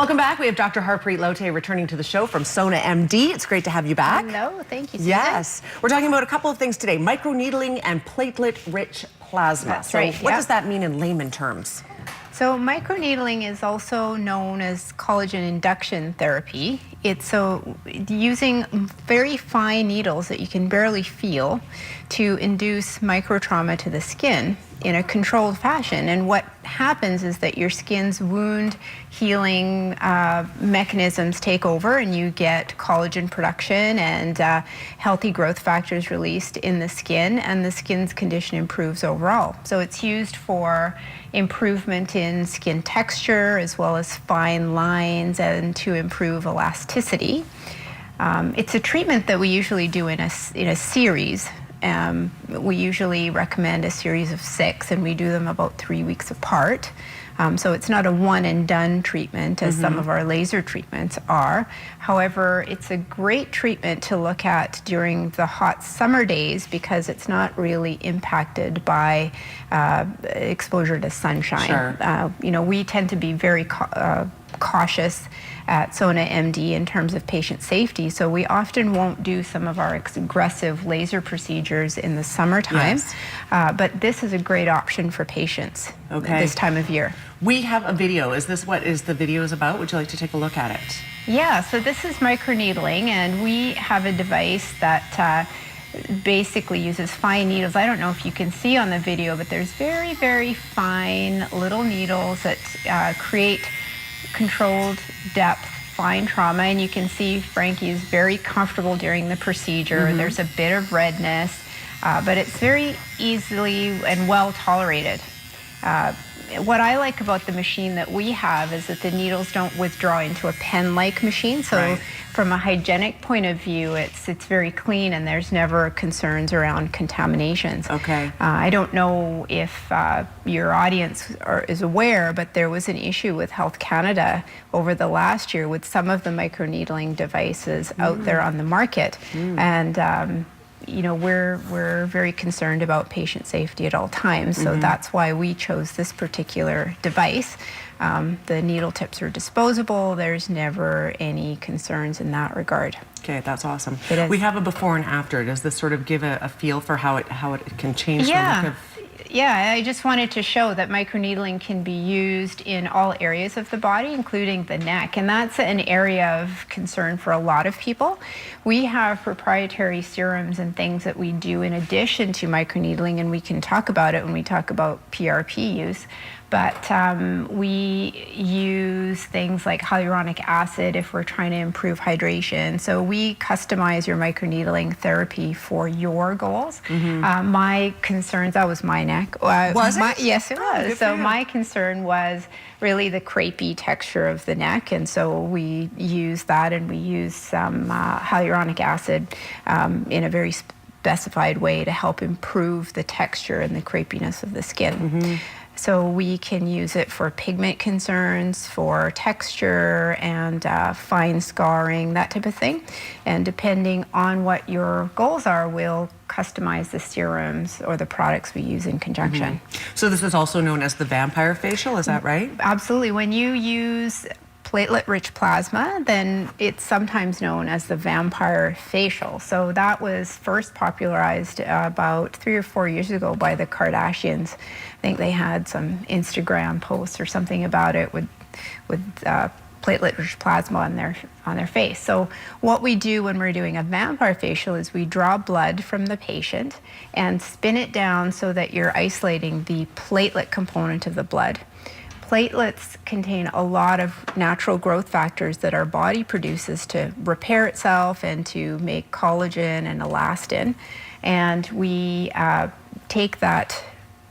Welcome back. We have Dr. Harpreet Lote returning to the show from Sona MD. It's great to have you back. Hello, thank you, Susan. Yes. We're talking about a couple of things today, microneedling and platelet-rich plasma. That's right. What does that mean in layman terms? So microneedling is also known as collagen induction therapy. It's using very fine needles that you can barely feel to induce microtrauma to the skin in a controlled fashion. And what happens is that your skin's wound healing mechanisms take over, and you get collagen production and healthy growth factors released in the skin, and the skin's condition improves overall. So it's used for improvement in skin texture as well as fine lines and to improve elasticity. It's a treatment that we usually do in a series. We usually recommend a series of 6, and we do them about 3 weeks apart. So it's not a one and done treatment as some of our laser treatments are. However, it's a great treatment to look at during the hot summer days because it's not really impacted by exposure to sunshine. Sure. You know, we tend to be very cautious at Sona MD in terms of patient safety, so we often won't do some of our aggressive laser procedures in the summertime. Yes. But this is a great option for patients this time of year. We have a video. Is this what the video is about? Would you like to take a look at it? Yeah, so this is microneedling, and we have a device that basically uses fine needles. I don't know if you can see on the video, but there's very, very fine little needles that create controlled depth, fine trauma, and you can see Frankie is very comfortable during the procedure. There's a bit of redness, but it's very easily and well tolerated. What I like about the machine that we have is that the needles don't withdraw into a pen-like machine. So from a hygienic point of view, it's very clean, and there's never concerns around contaminations. Okay. I don't know if your audience is aware, but there was an issue with Health Canada over the last year with some of the microneedling devices out there on the market. And you know, we're very concerned about patient safety at all times, so that's why we chose this particular device. The needle tips are disposable. There's never any concerns in that regard. Okay, that's awesome. It is. We have a before and after. Does this sort of give a feel for how it can change the look of? Yeah, I just wanted to show that microneedling can be used in all areas of the body, including the neck, and that's an area of concern for a lot of people. We have proprietary serums and things that we do in addition to microneedling, and we can talk about it when we talk about PRP use. But we use things like hyaluronic acid if we're trying to improve hydration. So we customize your microneedling therapy for your goals. My concerns, that was my neck. Was it? Yes, it was. So my concern was really the crepey texture of the neck, and so we use that, and we use some hyaluronic acid in a very specified way to help improve the texture and the crepiness of the skin. So we can use it for pigment concerns, for texture and fine scarring, that type of thing. And depending on what your goals are, we'll customize the serums or the products we use in conjunction. So this is also known as the vampire facial, is that right? Absolutely. When you use platelet-rich plasma, then it's sometimes known as the vampire facial. So that was first popularized about 3 or 4 years ago by the Kardashians. I think they had some Instagram posts or something about it with platelet-rich plasma on their face. So what we do when we're doing a vampire facial is we draw blood from the patient and spin it down so that you're isolating the platelet component of the blood. Platelets contain a lot of natural growth factors that our body produces to repair itself and to make collagen and elastin. And we take that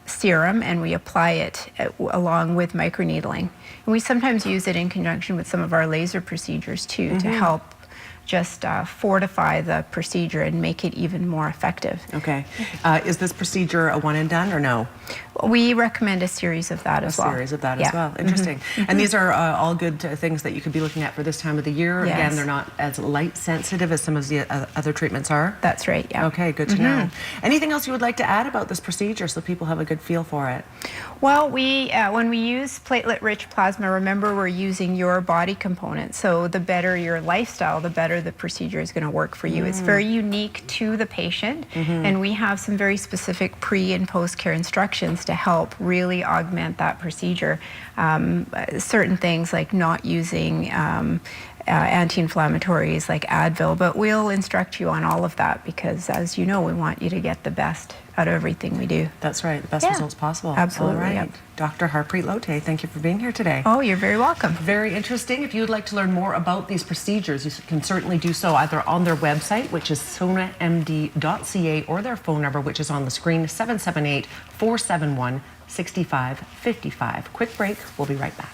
serum and we apply it along with microneedling. And we sometimes use it in conjunction with some of our laser procedures too to help just fortify the procedure and make it even more effective. Okay. Is this procedure a one and done or no? We recommend a series of that as well. A series of that as well. Interesting. And these are all good things that you could be looking at for this time of the year. Yes. Again, they're not as light sensitive as some of the other treatments are. That's right, yeah. Okay, good to know. Anything else you would like to add about this procedure so people have a good feel for it? Well, when we use platelet-rich plasma, remember we're using your body components. So the better your lifestyle, the better the procedure is going to work for you. It's very unique to the patient, and we have some very specific pre and post-care instructions to help really augment that procedure. Certain things like not using anti-inflammatories like Advil, but we'll instruct you on all of that because, as you know, we want you to get the best out of everything we do. That's right, the best results possible. Absolutely. All right. Yep. Dr. Harpreet Lote, thank you for being here today. Oh, you're very welcome. Very interesting. If you would like to learn more about these procedures, you can certainly do so either on their website, which is sonamd.ca, or their phone number, which is on the screen, 778-471-6555. Quick break. We'll be right back.